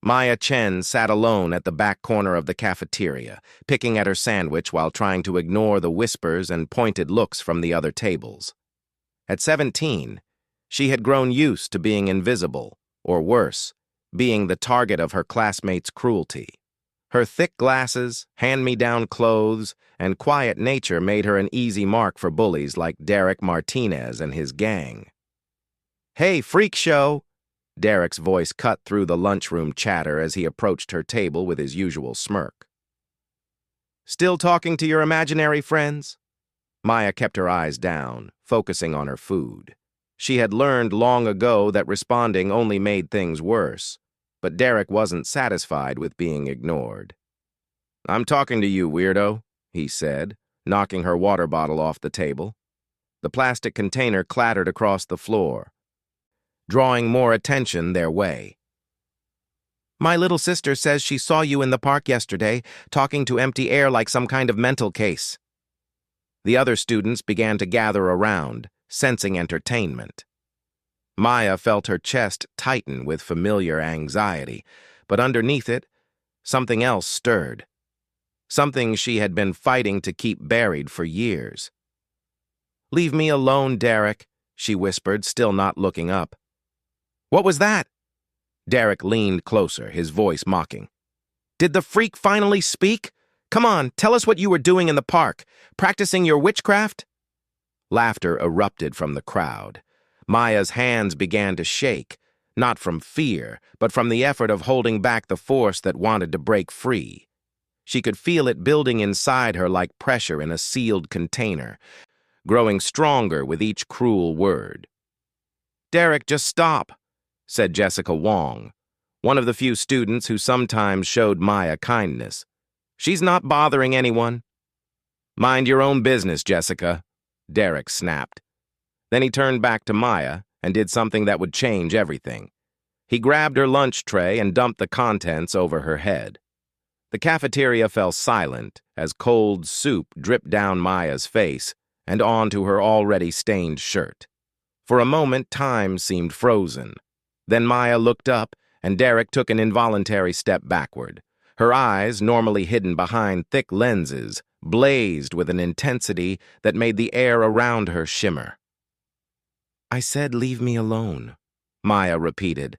Maya Chen sat alone at the back corner of the cafeteria, picking at her sandwich while trying to ignore the whispers and pointed looks from the other tables. At 17, she had grown used to being invisible, or worse, being the target of her classmates' cruelty. Her thick glasses, hand-me-down clothes, and quiet nature made her an easy mark for bullies like Derek Martinez and his gang. "Hey, freak show!" Derek's voice cut through the lunchroom chatter as he approached her table with his usual smirk. "Still talking to your imaginary friends?" Maya kept her eyes down, focusing on her food. She had learned long ago that responding only made things worse, but Derek wasn't satisfied with being ignored. "I'm talking to you, weirdo," he said, knocking her water bottle off the table. The plastic container clattered across the floor, drawing more attention their way. "My little sister says she saw you in the park yesterday, talking to empty air like some kind of mental case." The other students began to gather around, sensing entertainment. Maya felt her chest tighten with familiar anxiety, but underneath it, something else stirred. Something she had been fighting to keep buried for years. "Leave me alone, Derek," she whispered, still not looking up. "What was that?" Derek leaned closer, his voice mocking. "Did the freak finally speak? Come on, tell us what you were doing in the park. Practicing your witchcraft?" Laughter erupted from the crowd. Maya's hands began to shake, not from fear, but from the effort of holding back the force that wanted to break free. She could feel it building inside her like pressure in a sealed container, growing stronger with each cruel word. "Derek, just stop," said Jessica Wong, one of the few students who sometimes showed Maya kindness. "She's not bothering anyone." "Mind your own business, Jessica," Derek snapped. Then he turned back to Maya and did something that would change everything. He grabbed her lunch tray and dumped the contents over her head. The cafeteria fell silent as cold soup dripped down Maya's face and onto her already stained shirt. For a moment, time seemed frozen. Then Maya looked up, and Derek took an involuntary step backward. Her eyes, normally hidden behind thick lenses, blazed with an intensity that made the air around her shimmer. "I said leave me alone," Maya repeated.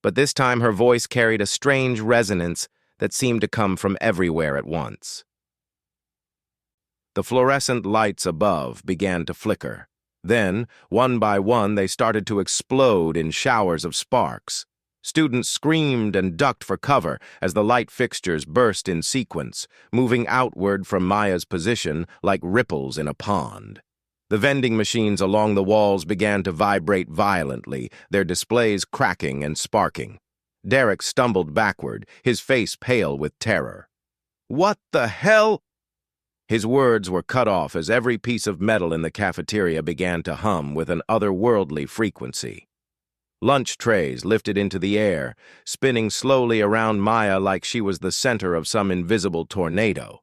But this time her voice carried a strange resonance that seemed to come from everywhere at once. The fluorescent lights above began to flicker. Then, one by one, they started to explode in showers of sparks. Students screamed and ducked for cover as the light fixtures burst in sequence, moving outward from Maya's position like ripples in a pond. The vending machines along the walls began to vibrate violently, their displays cracking and sparking. Derek stumbled backward, his face pale with terror. "What the hell?" His words were cut off as every piece of metal in the cafeteria began to hum with an otherworldly frequency. Lunch trays lifted into the air, spinning slowly around Maya like she was the center of some invisible tornado.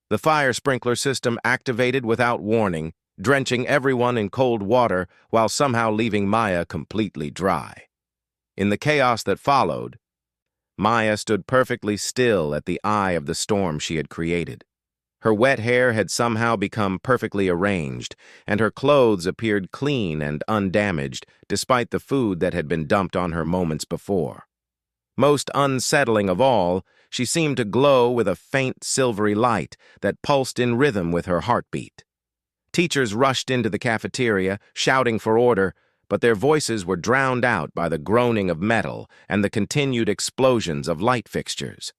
The fire sprinkler system activated without warning, drenching everyone in cold water while somehow leaving Maya completely dry. In the chaos that followed, Maya stood perfectly still at the eye of the storm she had created. Her wet hair had somehow become perfectly arranged, and her clothes appeared clean and undamaged despite the food that had been dumped on her moments before. Most unsettling of all, she seemed to glow with a faint silvery light that pulsed in rhythm with her heartbeat. Teachers rushed into the cafeteria, shouting for order, but their voices were drowned out by the groaning of metal and the continued explosions of light fixtures.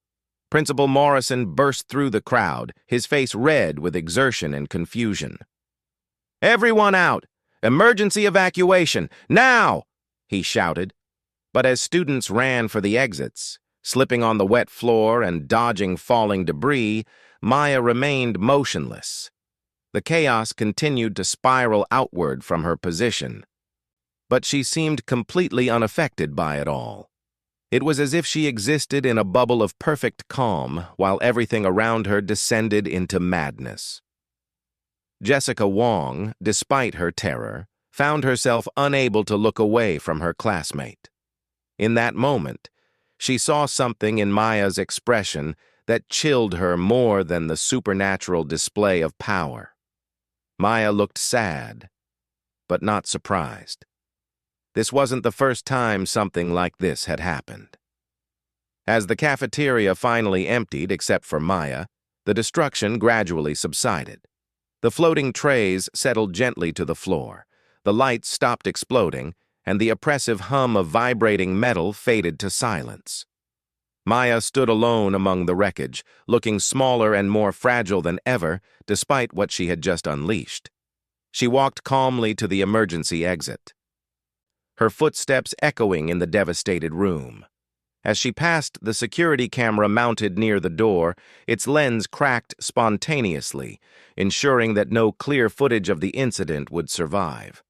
Principal Morrison burst through the crowd, his face red with exertion and confusion. "Everyone out! Emergency evacuation! Now!" he shouted. But as students ran for the exits, slipping on the wet floor and dodging falling debris, Maya remained motionless. The chaos continued to spiral outward from her position, but she seemed completely unaffected by it all. It was as if she existed in a bubble of perfect calm while everything around her descended into madness. Jessica Wong, despite her terror, found herself unable to look away from her classmate. In that moment, She saw something in Maya's expression that chilled her more than the supernatural display of power. Maya looked sad, but not surprised. This wasn't the first time something like this had happened. As the cafeteria finally emptied, except for Maya, the destruction gradually subsided. The floating trays settled gently to the floor, the lights stopped exploding, and the oppressive hum of vibrating metal faded to silence. Maya stood alone among the wreckage, looking smaller and more fragile than ever, despite what she had just unleashed. She walked calmly to the emergency exit, her footsteps echoing in the devastated room. As she passed the security camera mounted near the door, its lens cracked spontaneously, ensuring that no clear footage of the incident would survive.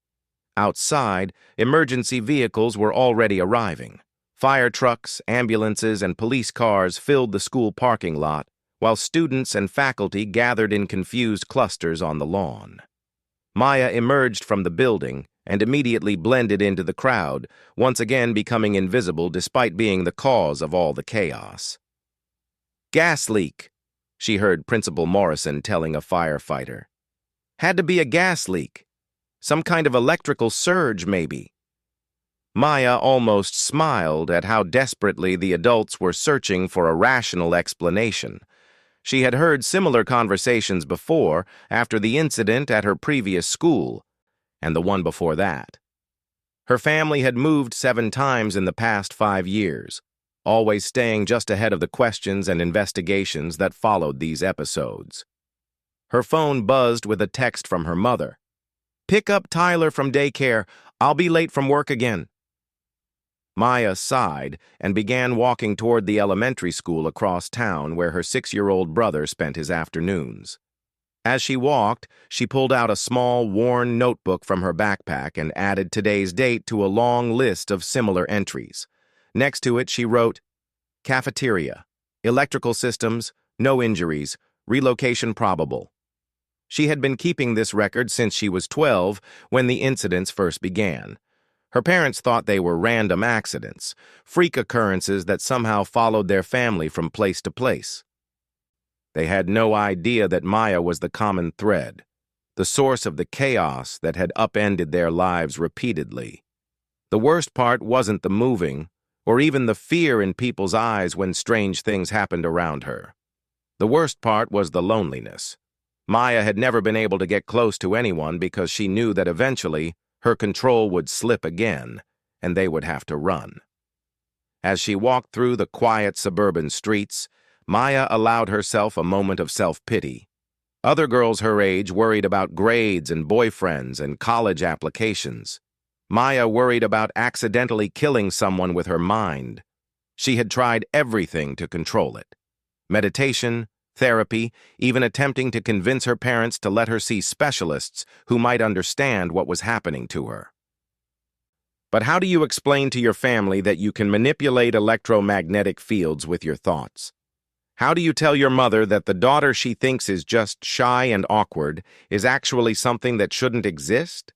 Outside, emergency vehicles were already arriving. Fire trucks, ambulances, and police cars filled the school parking lot, while students and faculty gathered in confused clusters on the lawn. Maya emerged from the building and immediately blended into the crowd, once again becoming invisible despite being the cause of all the chaos. "Gas leak," she heard Principal Morrison telling a firefighter. "Had to be a gas leak. Some kind of electrical surge, maybe." Maya almost smiled at how desperately the adults were searching for a rational explanation. She had heard similar conversations before, after the incident at her previous school, and the one before that. Her family had moved 7 times in the past 5 years, always staying just ahead of the questions and investigations that followed these episodes. Her phone buzzed with a text from her mother. "Pick up Tyler from daycare. I'll be late from work again." Maya sighed and began walking toward the elementary school across town where her 6-year-old brother spent his afternoons. As she walked, she pulled out a small, worn notebook from her backpack and added today's date to a long list of similar entries. Next to it, she wrote, "Cafeteria, electrical systems, no injuries, relocation probable." She had been keeping this record since she was 12 when the incidents first began. Her parents thought they were random accidents, freak occurrences that somehow followed their family from place to place. They had no idea that Maya was the common thread, the source of the chaos that had upended their lives repeatedly. The worst part wasn't the moving, or even the fear in people's eyes when strange things happened around her. The worst part was the loneliness. Maya had never been able to get close to anyone because she knew that eventually her control would slip again, and they would have to run. As she walked through the quiet suburban streets, Maya allowed herself a moment of self-pity. Other girls her age worried about grades and boyfriends and college applications. Maya worried about accidentally killing someone with her mind. She had tried everything to control it. Meditation, therapy, even attempting to convince her parents to let her see specialists who might understand what was happening to her. But how do you explain to your family that you can manipulate electromagnetic fields with your thoughts? How do you tell your mother that the daughter she thinks is just shy and awkward is actually something that shouldn't exist?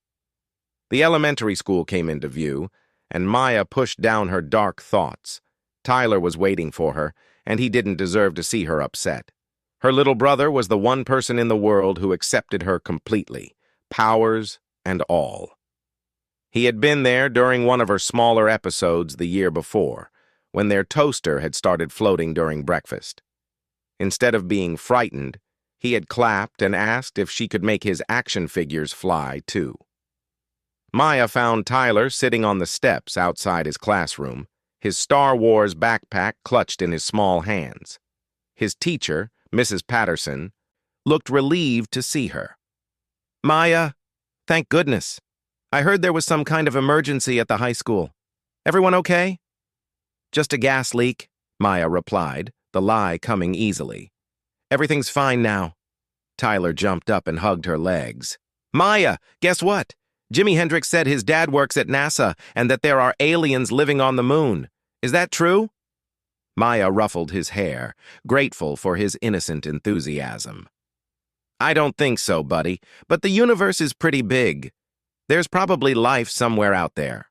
The elementary school came into view, and Maya pushed down her dark thoughts. Tyler was waiting for her, and he didn't deserve to see her upset. Her little brother was the one person in the world who accepted her completely, powers and all. He had been there during one of her smaller episodes the year before, when their toaster had started floating during breakfast. Instead of being frightened, he had clapped and asked if she could make his action figures fly, too. Maya found Tyler sitting on the steps outside his classroom, his Star Wars backpack clutched in his small hands. His teacher, Mrs. Patterson, looked relieved to see her. "Maya, thank goodness. I heard there was some kind of emergency at the high school. Everyone okay?" "Just a gas leak," Maya replied, the lie coming easily. "Everything's fine now." Tyler jumped up and hugged her legs. "Maya, guess what? Jimi Hendrix said his dad works at NASA and that there are aliens living on the moon. Is that true?" Maya ruffled his hair, grateful for his innocent enthusiasm. "I don't think so, buddy, but the universe is pretty big. There's probably life somewhere out there."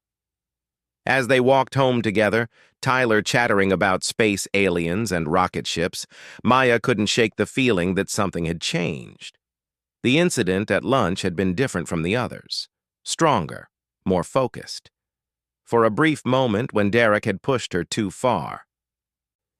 As they walked home together, Tyler chattering about space aliens and rocket ships, Maya couldn't shake the feeling that something had changed. The incident at lunch had been different from the others. Stronger, more focused. For a brief moment when Derek had pushed her too far.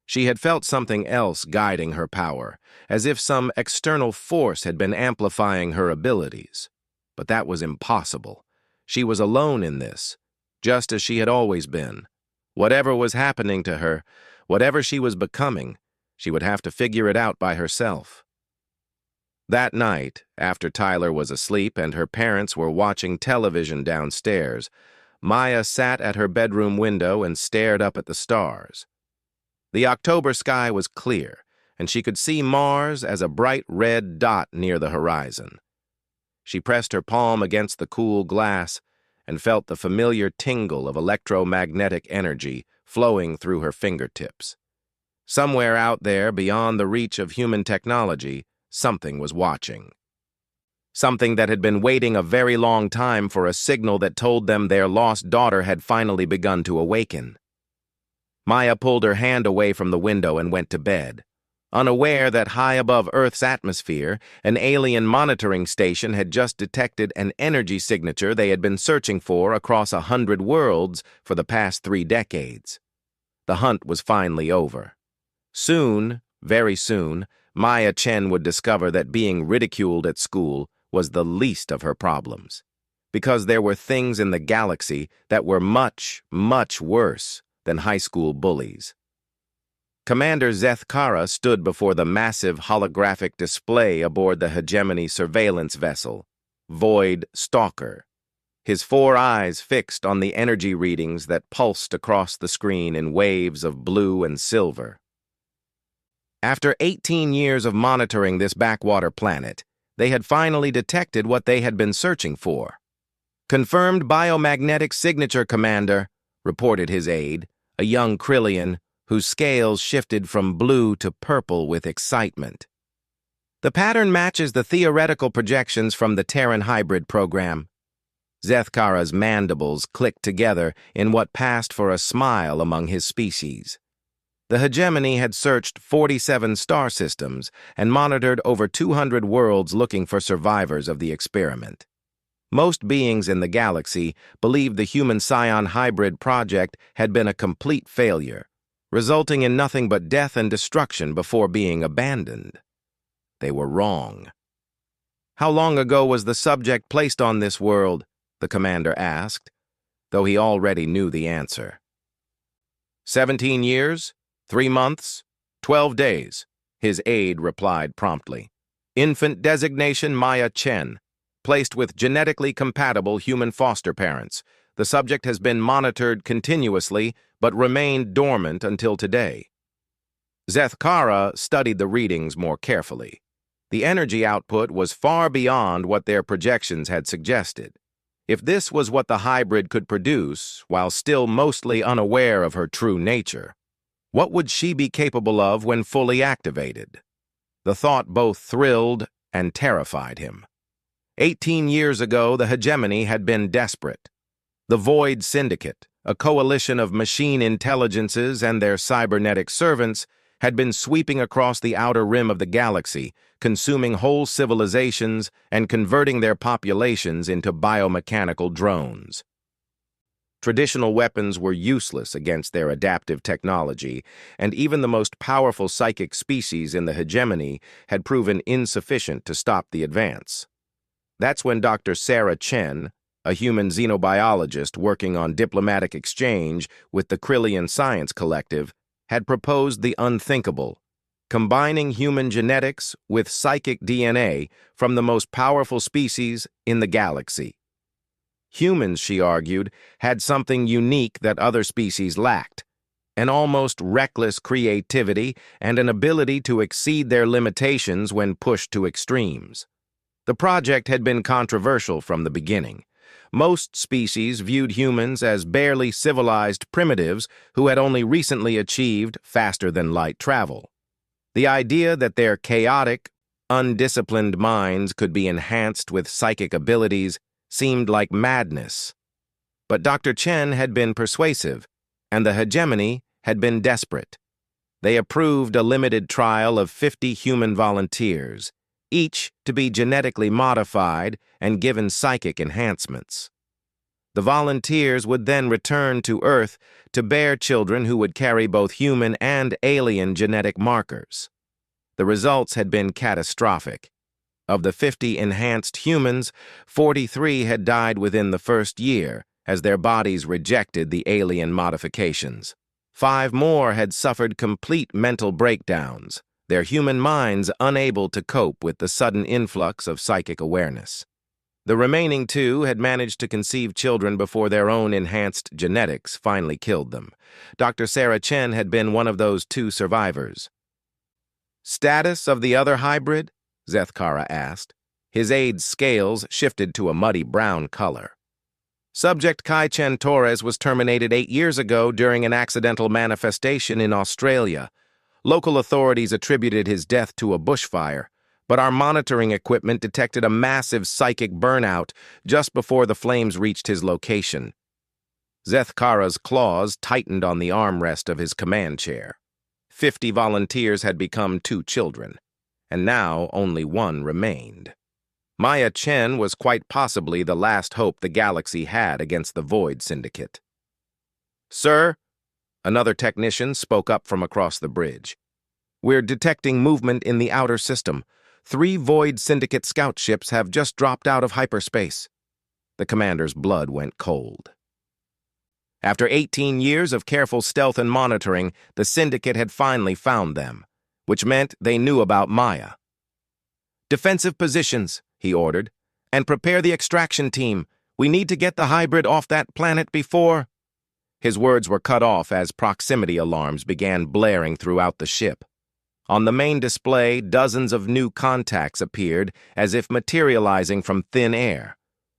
She had felt something else guiding her power, as if some external force had been amplifying her abilities. But that was impossible. She was alone in this, just as she had always been. Whatever was happening to her, whatever she was becoming, she would have to figure it out by herself. That night, after Tyler was asleep and her parents were watching television downstairs, Maya sat at her bedroom window and stared up at the stars. The October sky was clear, and she could see Mars as a bright red dot near the horizon. She pressed her palm against the cool glass and felt the familiar tingle of electromagnetic energy flowing through her fingertips. Somewhere out there, beyond the reach of human technology, something was watching. Something that had been waiting a very long time for a signal that told them their lost daughter had finally begun to awaken. Maya pulled her hand away from the window and went to bed, unaware that high above Earth's atmosphere, an alien monitoring station had just detected an energy signature they had been searching for across 100 worlds for the past 3 decades. The hunt was finally over. Soon, very soon, Maya Chen would discover that being ridiculed at school was the least of her problems, because there were things in the galaxy that were much, much worse than high school bullies. Commander Zeth Kara stood before the massive holographic display aboard the hegemony surveillance vessel, Void Stalker, his 4 eyes fixed on the energy readings that pulsed across the screen in waves of blue and silver. After 18 years of monitoring this backwater planet, they had finally detected what they had been searching for. "Confirmed biomagnetic signature, Commander," reported his aide, a young Krillian whose scales shifted from blue to purple with excitement. "The pattern matches the theoretical projections from the Terran hybrid program." Zeth Kara's mandibles clicked together in what passed for a smile among his species. The hegemony had searched 47 star systems and monitored over 200 worlds looking for survivors of the experiment. Most beings in the galaxy believed the human-scion hybrid project had been a complete failure, resulting in nothing but death and destruction before being abandoned. They were wrong. "How long ago was the subject placed on this world?" the commander asked, though he already knew the answer. 17 years, 3 months, 12 days, his aide replied promptly. "Infant designation Maya Chen, placed with genetically compatible human foster parents. The subject has been monitored continuously, but remained dormant until today." Zeth Kara studied the readings more carefully. The energy output was far beyond what their projections had suggested. If this was what the hybrid could produce, while still mostly unaware of her true nature, what would she be capable of when fully activated? The thought both thrilled and terrified him. 18 years ago, the hegemony had been desperate. The Void Syndicate, a coalition of machine intelligences and their cybernetic servants, had been sweeping across the outer rim of the galaxy, consuming whole civilizations and converting their populations into biomechanical drones. Traditional weapons were useless against their adaptive technology, and even the most powerful psychic species in the hegemony had proven insufficient to stop the advance. That's when Dr. Sarah Chen, a human xenobiologist working on diplomatic exchange with the Krillian Science Collective, had proposed the unthinkable, combining human genetics with psychic DNA from the most powerful species in the galaxy. Humans, she argued, had something unique that other species lacked, an almost reckless creativity and an ability to exceed their limitations when pushed to extremes. The project had been controversial from the beginning. Most species viewed humans as barely civilized primitives who had only recently achieved faster-than-light travel. The idea that their chaotic, undisciplined minds could be enhanced with psychic abilities seemed like madness. But Dr. Chen had been persuasive, and the hegemony had been desperate. They approved a limited trial of 50 human volunteers, each to be genetically modified and given psychic enhancements. The volunteers would then return to Earth to bear children who would carry both human and alien genetic markers. The results had been catastrophic. Of the 50 enhanced humans, 43 had died within the first year, as their bodies rejected the alien modifications. 5 more had suffered complete mental breakdowns, their human minds unable to cope with the sudden influx of psychic awareness. The remaining 2 had managed to conceive children before their own enhanced genetics finally killed them. Dr. Sarah Chen had been one of those 2 survivors. "Status of the other hybrid?" Zethkara asked. His aide's scales shifted to a muddy brown color. "Subject Kai Chen Torres was terminated 8 years ago during an accidental manifestation in Australia. Local authorities attributed his death to a bushfire, but our monitoring equipment detected a massive psychic burnout just before the flames reached his location." Zethkara's claws tightened on the armrest of his command chair. 50 volunteers had become 2 children, and now only 1 remained. Maya Chen was quite possibly the last hope the galaxy had against the Void Syndicate. "Sir," another technician spoke up from across the bridge. "We're detecting movement in the outer system. 3 Void Syndicate scout ships have just dropped out of hyperspace." The commander's blood went cold. After 18 years of careful stealth and monitoring, the Syndicate had finally found them, which meant they knew about Maya. "Defensive positions," he ordered, "and prepare the extraction team. We need to get the hybrid off that planet before—" His words were cut off as proximity alarms began blaring throughout the ship. On the main display, dozens of new contacts appeared as if materializing from thin air.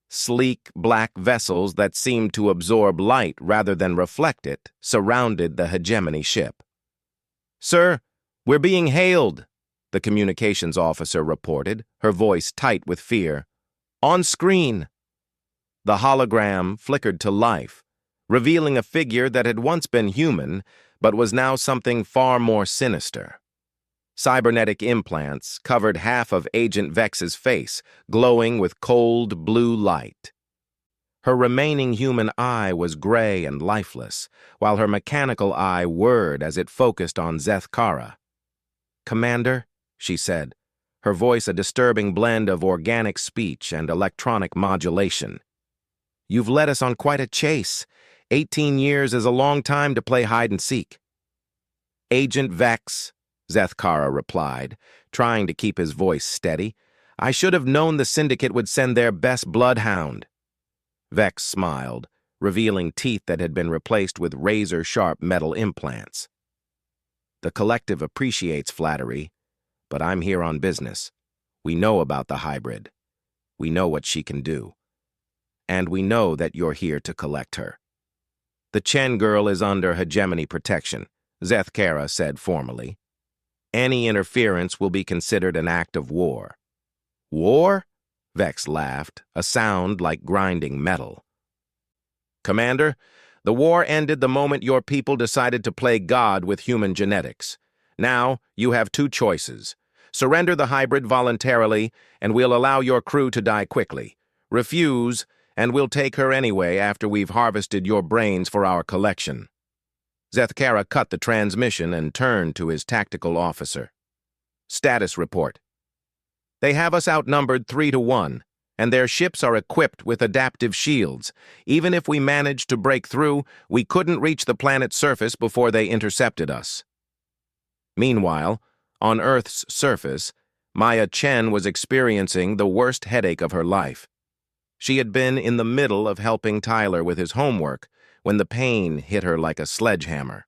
Sleek, black vessels that seemed to absorb light rather than reflect it surrounded the hegemony ship. "Sir, we're being hailed," the communications officer reported, her voice tight with fear. "On screen." The hologram flickered to life, revealing a figure that had once been human, but was now something far more sinister. Cybernetic implants covered half of Agent Vex's face, glowing with cold blue light. Her remaining human eye was gray and lifeless, while her mechanical eye whirred as it focused on Zethkara. "Commander," she said, her voice a disturbing blend of organic speech and electronic modulation. "You've led us on quite a chase. 18 years is a long time to play hide-and-seek." "Agent Vex," Zethkara replied, trying to keep his voice steady. "I should have known the Syndicate would send their best bloodhound." Vex smiled, revealing teeth that had been replaced with razor-sharp metal implants. "The Collective appreciates flattery, but I'm here on business. We know about the hybrid. We know what she can do. And we know that you're here to collect her." "The Chen girl is under hegemony protection," Zethkara said formally. "Any interference will be considered an act of war." "War?" Vex laughed, a sound like grinding metal. "Commander, the war ended the moment your people decided to play God with human genetics. Now, you have 2 choices. Surrender the hybrid voluntarily, and we'll allow your crew to die quickly. Refuse, and we'll take her anyway after we've harvested your brains for our collection." Zethkara cut the transmission and turned to his tactical officer. "Status report. They have us outnumbered 3-1, and their ships are equipped with adaptive shields. Even if we managed to break through, we couldn't reach the planet's surface before they intercepted us." Meanwhile, on Earth's surface, Maya Chen was experiencing the worst headache of her life. She had been in the middle of helping Tyler with his homework when the pain hit her like a sledgehammer.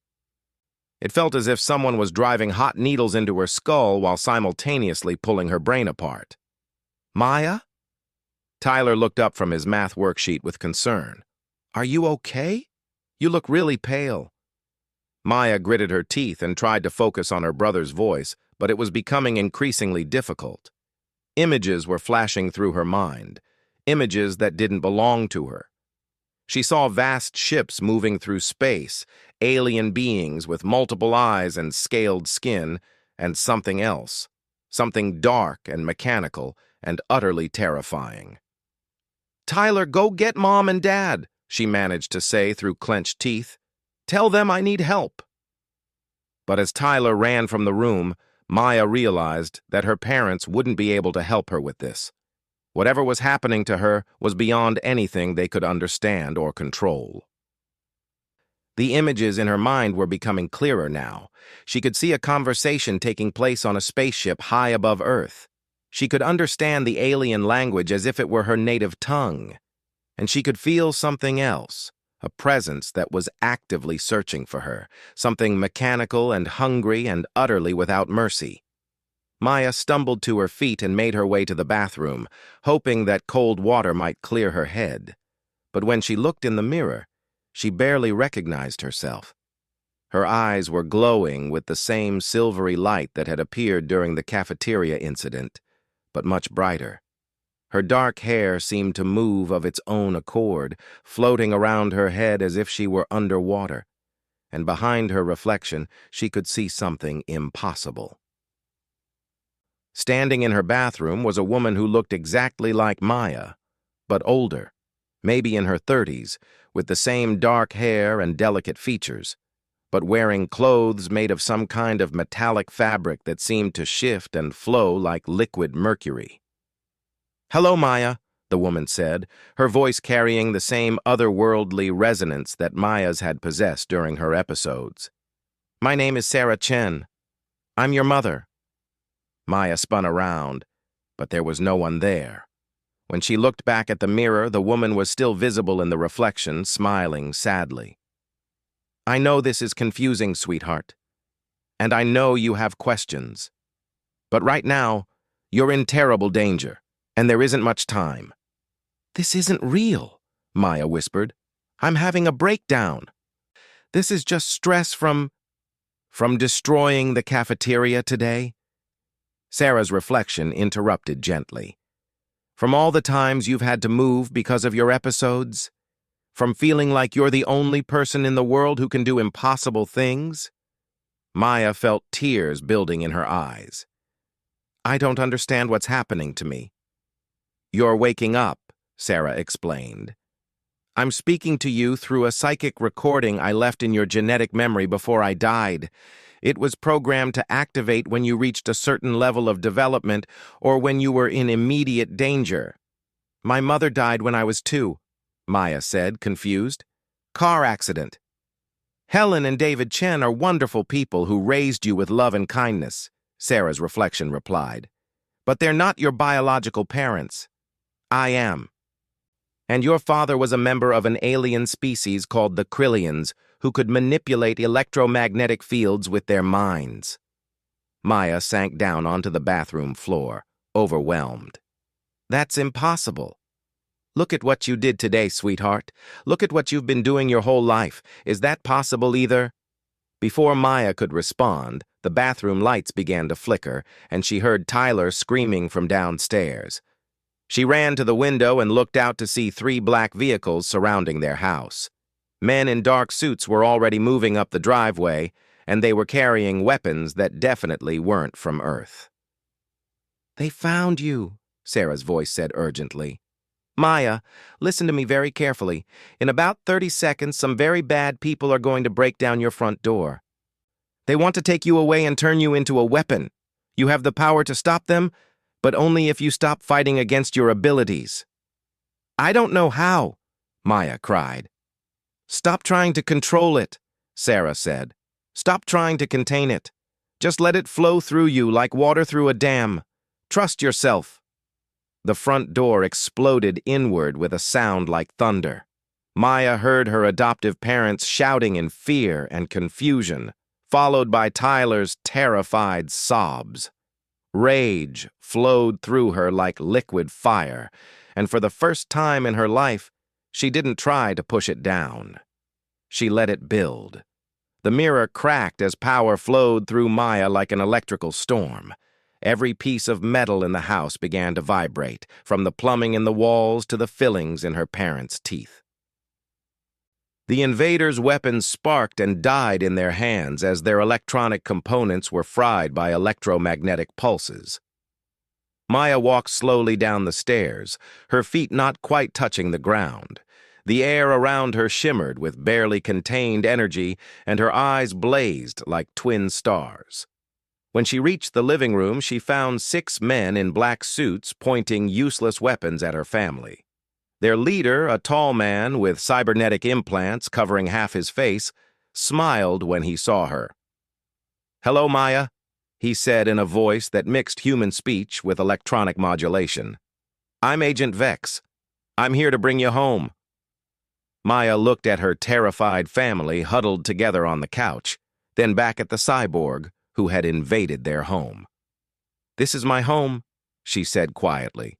It felt as if someone was driving hot needles into her skull while simultaneously pulling her brain apart. "Maya?" Tyler looked up from his math worksheet with concern. "Are you okay? You look really pale." Maya gritted her teeth and tried to focus on her brother's voice, but it was becoming increasingly difficult. Images were flashing through her mind, images that didn't belong to her. She saw vast ships moving through space, alien beings with multiple eyes and scaled skin, and something else, something dark and mechanical and utterly terrifying. "Tyler, go get Mom and Dad," she managed to say through clenched teeth. "Tell them I need help." But as Tyler ran from the room, Maya realized that her parents wouldn't be able to help her with this. Whatever was happening to her was beyond anything they could understand or control. The images in her mind were becoming clearer now. She could see a conversation taking place on a spaceship high above Earth. She could understand the alien language as if it were her native tongue. And she could feel something else, a presence that was actively searching for her, something mechanical and hungry and utterly without mercy. Maya stumbled to her feet and made her way to the bathroom, hoping that cold water might clear her head. But when she looked in the mirror, she barely recognized herself. Her eyes were glowing with the same silvery light that had appeared during the cafeteria incident, but much brighter. Her dark hair seemed to move of its own accord, floating around her head as if she were underwater, and behind her reflection she could see something impossible. Standing in her bathroom was a woman who looked exactly like Maya, but older, maybe in her 30s, with the same dark hair and delicate features, but wearing clothes made of some kind of metallic fabric that seemed to shift and flow like liquid mercury. "Hello, Maya," the woman said, her voice carrying the same otherworldly resonance that Maya's had possessed during her episodes. "My name is Sarah Chen. I'm your mother." Maya spun around, but there was no one there. When she looked back at the mirror, the woman was still visible in the reflection, smiling sadly. "I know this is confusing, sweetheart, and I know you have questions. But right now, you're in terrible danger, and there isn't much time." "This isn't real," Maya whispered. "I'm having a breakdown. This is just stress from destroying the cafeteria today." Sarah's reflection interrupted gently. "From all the times you've had to move because of your episodes? From feeling like you're the only person in the world who can do impossible things?" Maya felt tears building in her eyes. "I don't understand what's happening to me." "You're waking up," Sarah explained. "I'm speaking to you through a psychic recording I left in your genetic memory before I died. It was programmed to activate when you reached a certain level of development or when you were in immediate danger. My mother died when I was 2, Maya said, confused. "Car accident." "Helen and David Chen are wonderful people who raised you with love and kindness," Sarah's reflection replied. "But they're not your biological parents. I am. And your father was a member of an alien species called the Krillians, who could manipulate electromagnetic fields with their minds." Maya sank down onto the bathroom floor, overwhelmed. "That's impossible. Look at what you did today, sweetheart. Look at what you've been doing your whole life. Is that possible either?" Before Maya could respond, the bathroom lights began to flicker, and she heard Tyler screaming from downstairs. She ran to the window and looked out to see 3 black vehicles surrounding their house. Men in dark suits were already moving up the driveway, and they were carrying weapons that definitely weren't from Earth. "They found you," Sarah's voice said urgently. "Maya, listen to me very carefully. In about 30 seconds, some very bad people are going to break down your front door. They want to take you away and turn you into a weapon. You have the power to stop them, but only if you stop fighting against your abilities." "I don't know how," Maya cried. "Stop trying to control it," Sarah said. "Stop trying to contain it. Just let it flow through you like water through a dam. Trust yourself." The front door exploded inward with a sound like thunder. Maya heard her adoptive parents shouting in fear and confusion, followed by Tyler's terrified sobs. Rage flowed through her like liquid fire, and for the first time in her life, she didn't try to push it down. She let it build. The mirror cracked as power flowed through Maya like an electrical storm. Every piece of metal in the house began to vibrate, from the plumbing in the walls to the fillings in her parents' teeth. The invaders' weapons sparked and died in their hands as their electronic components were fried by electromagnetic pulses. Maya walked slowly down the stairs, her feet not quite touching the ground. The air around her shimmered with barely contained energy, and her eyes blazed like twin stars. When she reached the living room, she found 6 men in black suits pointing useless weapons at her family. Their leader, a tall man with cybernetic implants covering half his face, smiled when he saw her. "Hello, Maya," he said in a voice that mixed human speech with electronic modulation. "I'm Agent Vex. I'm here to bring you home." Maya looked at her terrified family huddled together on the couch, then back at the cyborg who had invaded their home. "This is my home," she said quietly.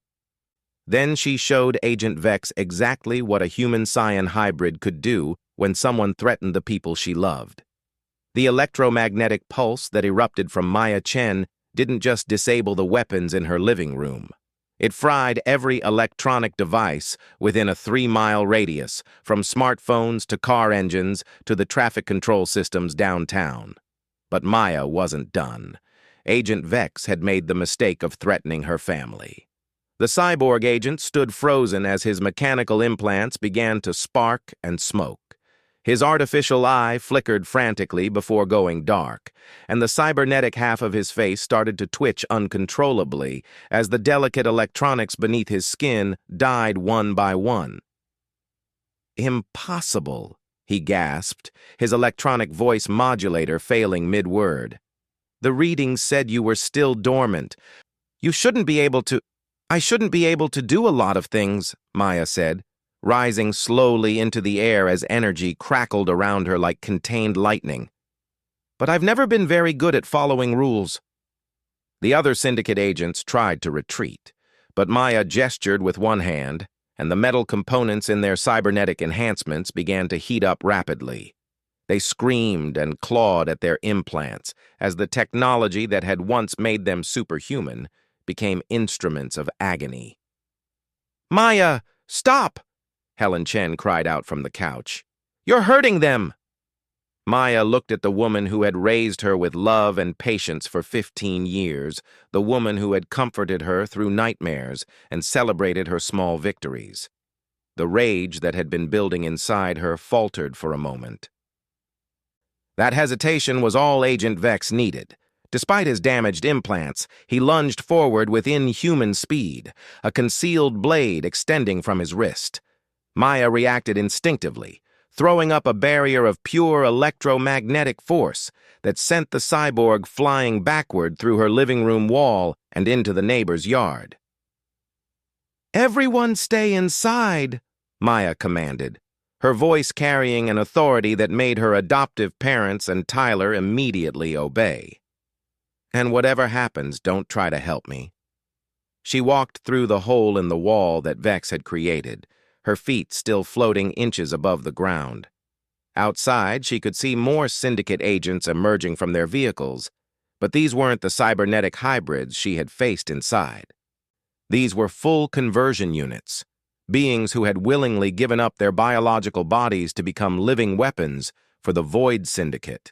Then she showed Agent Vex exactly what a human-scion hybrid could do when someone threatened the people she loved. The electromagnetic pulse that erupted from Maya Chen didn't just disable the weapons in her living room. It fried every electronic device within a 3-mile radius, from smartphones to car engines to the traffic control systems downtown. But Maya wasn't done. Agent Vex had made the mistake of threatening her family. The cyborg agent stood frozen as his mechanical implants began to spark and smoke. His artificial eye flickered frantically before going dark, and the cybernetic half of his face started to twitch uncontrollably as the delicate electronics beneath his skin died one by one. "Impossible," he gasped, his electronic voice modulator failing mid-word. "The readings said you were still dormant. I shouldn't be able to do a lot of things," Maya said, rising slowly into the air as energy crackled around her like contained lightning. "But I've never been very good at following rules." The other syndicate agents tried to retreat, but Maya gestured with one hand, and the metal components in their cybernetic enhancements began to heat up rapidly. They screamed and clawed at their implants as the technology that had once made them superhuman became instruments of agony. "Maya, stop!" Helen Chen cried out from the couch. "You're hurting them!" Maya looked at the woman who had raised her with love and patience for 15 years, the woman who had comforted her through nightmares and celebrated her small victories. The rage that had been building inside her faltered for a moment. That hesitation was all Agent Vex needed. Despite his damaged implants, he lunged forward with inhuman speed, a concealed blade extending from his wrist. Maya reacted instinctively, throwing up a barrier of pure electromagnetic force that sent the cyborg flying backward through her living room wall and into the neighbor's yard. "Everyone stay inside," Maya commanded, her voice carrying an authority that made her adoptive parents and Tyler immediately obey. "And whatever happens, don't try to help me." She walked through the hole in the wall that Vex had created, her feet still floating inches above the ground. Outside, she could see more syndicate agents emerging from their vehicles, but these weren't the cybernetic hybrids she had faced inside. These were full conversion units, beings who had willingly given up their biological bodies to become living weapons for the Void Syndicate.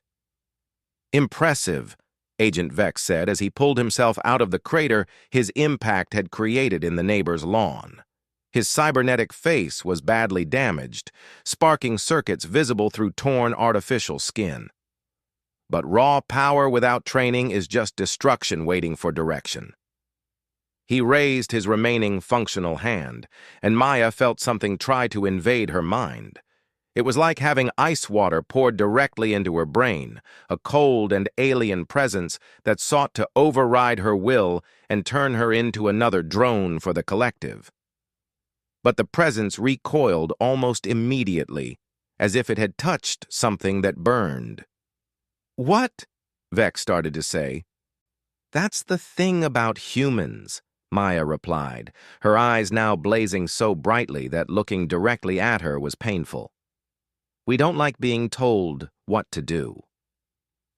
"Impressive," Agent Vex said as he pulled himself out of the crater his impact had created in the neighbor's lawn. His cybernetic face was badly damaged, sparking circuits visible through torn artificial skin. But raw power without training is just destruction waiting for direction. He raised his remaining functional hand, and Maya felt something try to invade her mind. It was like having ice water poured directly into her brain, a cold and alien presence that sought to override her will and turn her into another drone for the collective. But the presence recoiled almost immediately, as if it had touched something that burned. "What?" Vex started to say. "That's the thing about humans," Maya replied, her eyes now blazing so brightly that looking directly at her was painful. "We don't like being told what to do."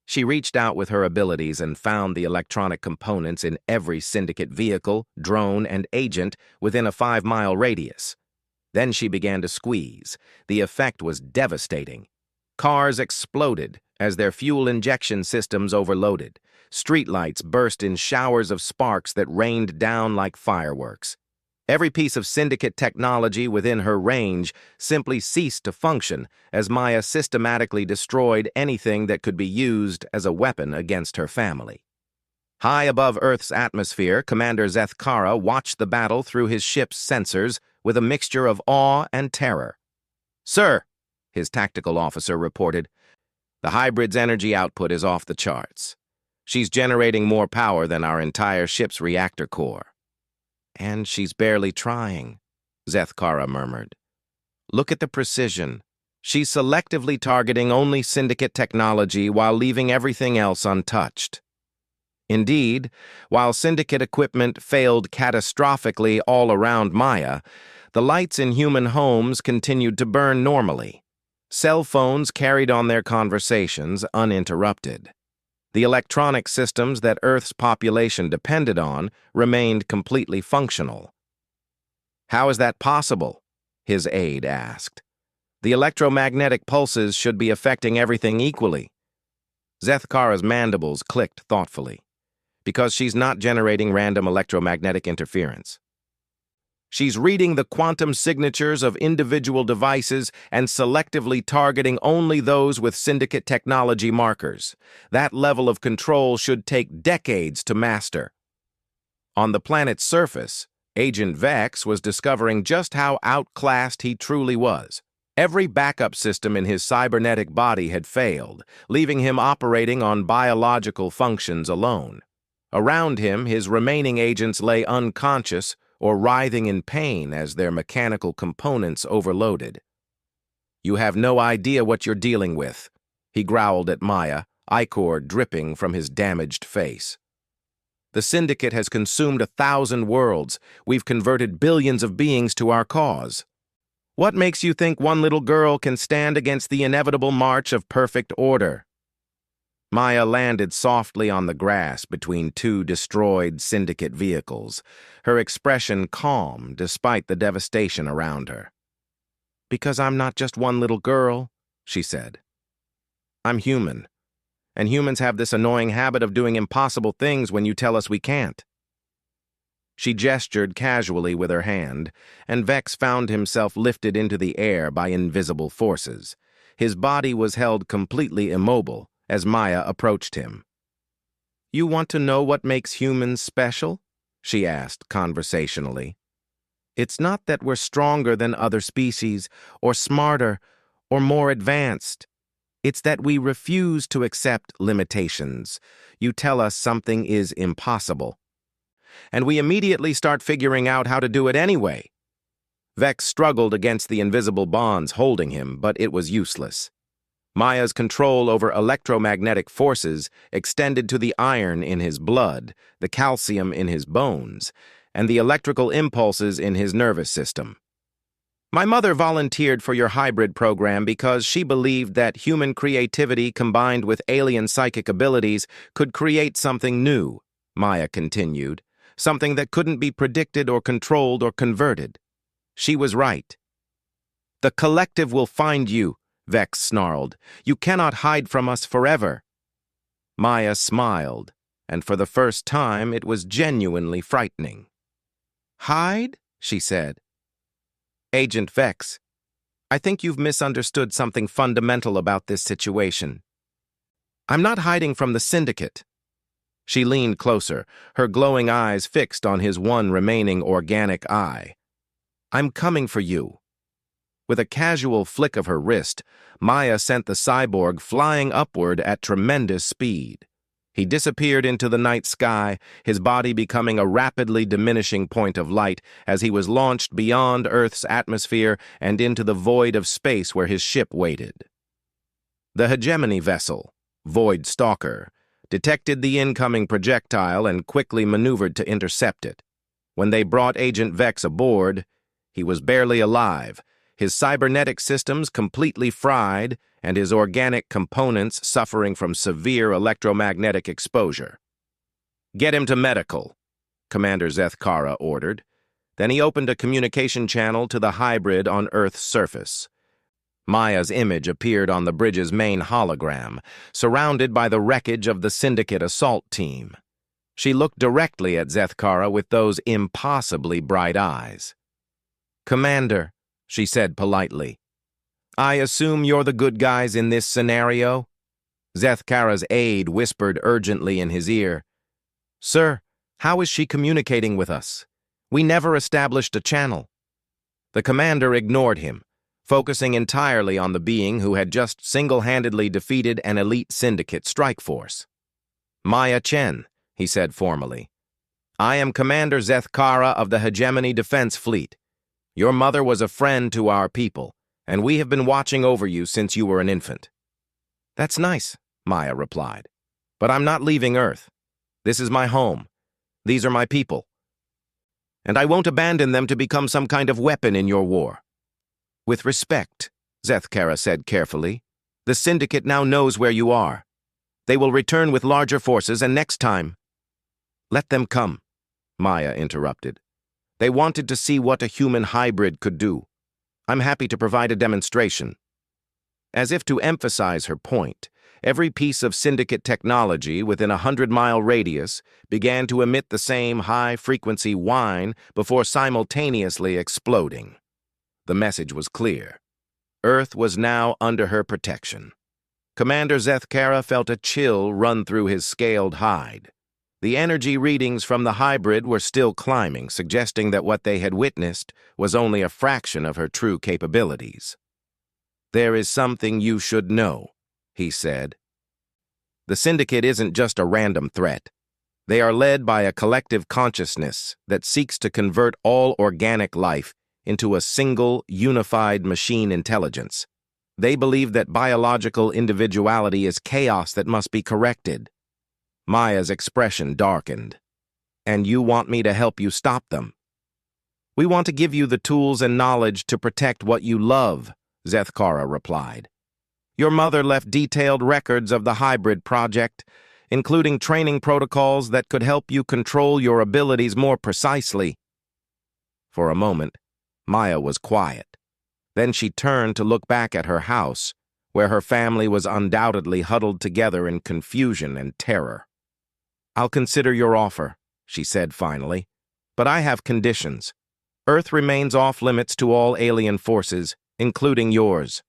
She reached out with her abilities and found the electronic components in every syndicate vehicle, drone, and agent within a 5-mile radius. Then she began to squeeze. The effect was devastating. Cars exploded as their fuel injection systems overloaded. Streetlights burst in showers of sparks that rained down like fireworks. Every piece of syndicate technology within her range simply ceased to function as Maya systematically destroyed anything that could be used as a weapon against her family. High above Earth's atmosphere, Commander Zethkara watched the battle through his ship's sensors with a mixture of awe and terror. "Sir," his tactical officer reported, "the hybrid's energy output is off the charts. She's generating more power than our entire ship's reactor core." "And she's barely trying," Zethkara murmured. "Look at the precision. She's selectively targeting only syndicate technology while leaving everything else untouched." Indeed, while syndicate equipment failed catastrophically all around Maya, the lights in human homes continued to burn normally. Cell phones carried on their conversations uninterrupted. The electronic systems that Earth's population depended on remained completely functional. "How is that possible?" his aide asked. "The electromagnetic pulses should be affecting everything equally." Zethkara's mandibles clicked thoughtfully. "Because she's not generating random electromagnetic interference. She's reading the quantum signatures of individual devices and selectively targeting only those with syndicate technology markers. That level of control should take decades to master." On the planet's surface, Agent Vex was discovering just how outclassed he truly was. Every backup system in his cybernetic body had failed, leaving him operating on biological functions alone. Around him, his remaining agents lay unconscious or writhing in pain as their mechanical components overloaded. "You have no idea what you're dealing with," he growled at Maya, ichor dripping from his damaged face. "The Syndicate has consumed 1,000 worlds. We've converted billions of beings to our cause. What makes you think one little girl can stand against the inevitable march of perfect order?" Maya landed softly on the grass between two destroyed Syndicate vehicles, her expression calm despite the devastation around her. "Because I'm not just one little girl," she said. "I'm human, and humans have this annoying habit of doing impossible things when you tell us we can't." She gestured casually with her hand, and Vex found himself lifted into the air by invisible forces. His body was held completely immobile as Maya approached him. "You want to know what makes humans special?" she asked conversationally. "It's not that we're stronger than other species, or smarter, or more advanced. It's that we refuse to accept limitations. You tell us something is impossible, and we immediately start figuring out how to do it anyway." Vex struggled against the invisible bonds holding him, but it was useless. Maya's control over electromagnetic forces extended to the iron in his blood, the calcium in his bones, and the electrical impulses in his nervous system. "My mother volunteered for your hybrid program because she believed that human creativity combined with alien psychic abilities could create something new," Maya continued, "something that couldn't be predicted or controlled or converted. She was right." "The collective will find you," Vex snarled. "You cannot hide from us forever." Maya smiled, and for the first time it was genuinely frightening. "Hide?" she said. "Agent Vex, I think you've misunderstood something fundamental about this situation. I'm not hiding from the Syndicate." She leaned closer, her glowing eyes fixed on his one remaining organic eye. "I'm coming for you." With a casual flick of her wrist, Maya sent the cyborg flying upward at tremendous speed. He disappeared into the night sky, his body becoming a rapidly diminishing point of light as he was launched beyond Earth's atmosphere and into the void of space where his ship waited. The hegemony vessel, Void Stalker, detected the incoming projectile and quickly maneuvered to intercept it. When they brought Agent Vex aboard, he was barely alive, his cybernetic systems completely fried, and his organic components suffering from severe electromagnetic exposure. "Get him to medical," Commander Zethkara ordered. Then he opened a communication channel to the hybrid on Earth's surface. Maya's image appeared on the bridge's main hologram, surrounded by the wreckage of the Syndicate assault team. She looked directly at Zethkara with those impossibly bright eyes. "Commander," she said politely, "I assume you're the good guys in this scenario?" Zethkara's aide whispered urgently in his ear, "Sir, how is she communicating with us? We never established a channel." The commander ignored him, focusing entirely on the being who had just single-handedly defeated an elite syndicate strike force. "Maya Chen," he said formally, "I am Commander Zethkara of the Hegemony Defense Fleet. Your mother was a friend to our people, and we have been watching over you since you were an infant." "That's nice," Maya replied, "but I'm not leaving Earth. This is my home. These are my people. And I won't abandon them to become some kind of weapon in your war." "With respect," Zethkara said carefully, "the Syndicate now knows where you are. They will return with larger forces, and next time—" "Let them come," Maya interrupted. "They wanted to see what a human hybrid could do. I'm happy to provide a demonstration." As if to emphasize her point, every piece of Syndicate technology within a 100-mile radius began to emit the same high-frequency whine before simultaneously exploding. The message was clear. Earth was now under her protection. Commander Zethkara felt a chill run through his scaled hide. The energy readings from the hybrid were still climbing, suggesting that what they had witnessed was only a fraction of her true capabilities. "There is something you should know," he said. "The Syndicate isn't just a random threat. They are led by a collective consciousness that seeks to convert all organic life into a single, unified machine intelligence. They believe that biological individuality is chaos that must be corrected." Maya's expression darkened. "And you want me to help you stop them?" "We want to give you the tools and knowledge to protect what you love," Zethkara replied. "Your mother left detailed records of the hybrid project, including training protocols that could help you control your abilities more precisely." For a moment, Maya was quiet. Then she turned to look back at her house, where her family was undoubtedly huddled together in confusion and terror. "I'll consider your offer," she said finally, "but I have conditions. Earth remains off-limits to all alien forces, including yours.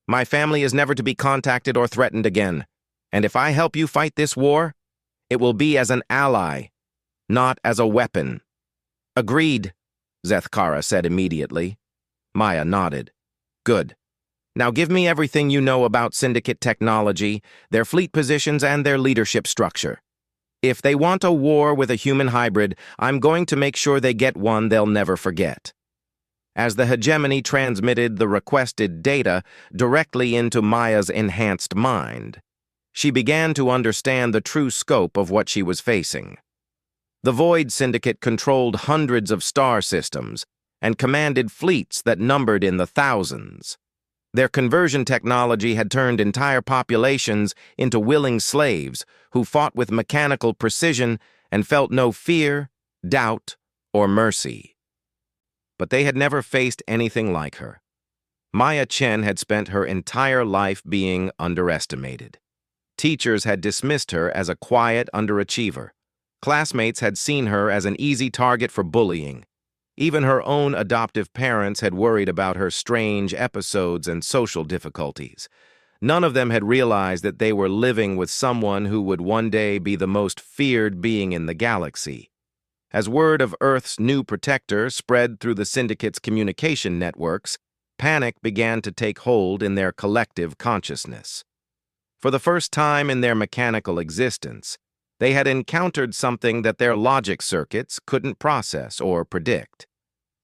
My family is never to be contacted or threatened again, and if I help you fight this war, it will be as an ally, not as a weapon." "Agreed," Zethkara said immediately. Maya nodded. "Good. Now give me everything you know about Syndicate technology, their fleet positions, and their leadership structure. If they want a war with a human hybrid, I'm going to make sure they get one they'll never forget." As the hegemony transmitted the requested data directly into Maya's enhanced mind, she began to understand the true scope of what she was facing. The Void Syndicate controlled hundreds of star systems and commanded fleets that numbered in the thousands. Their conversion technology had turned entire populations into willing slaves who fought with mechanical precision and felt no fear, doubt, or mercy. But they had never faced anything like her. Maya Chen had spent her entire life being underestimated. Teachers had dismissed her as a quiet underachiever. Classmates had seen her as an easy target for bullying. Even her own adoptive parents had worried about her strange episodes and social difficulties. None of them had realized that they were living with someone who would one day be the most feared being in the galaxy. As word of Earth's new protector spread through the Syndicate's communication networks, panic began to take hold in their collective consciousness. For the first time in their mechanical existence, they had encountered something that their logic circuits couldn't process or predict.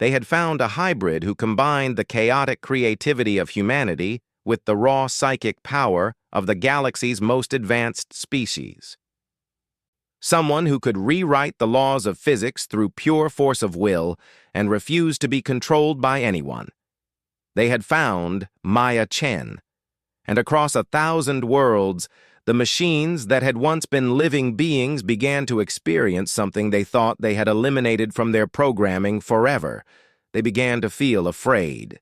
They had found a hybrid who combined the chaotic creativity of humanity with the raw psychic power of the galaxy's most advanced species. Someone who could rewrite the laws of physics through pure force of will and refuse to be controlled by anyone. They had found Maya Chen, and across 1,000 worlds, The machines that had once been living beings began to experience something they thought they had eliminated from their programming forever. They began to feel afraid.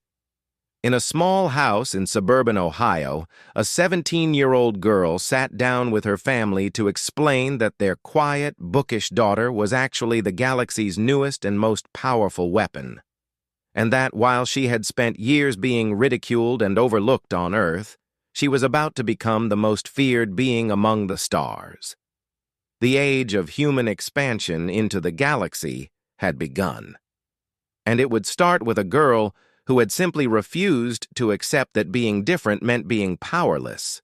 In a small house in suburban Ohio, a 17-year-old girl sat down with her family to explain that their quiet, bookish daughter was actually the galaxy's newest and most powerful weapon, and that while she had spent years being ridiculed and overlooked on Earth, she was about to become the most feared being among the stars. The age of human expansion into the galaxy had begun, and it would start with a girl who had simply refused to accept that being different meant being powerless.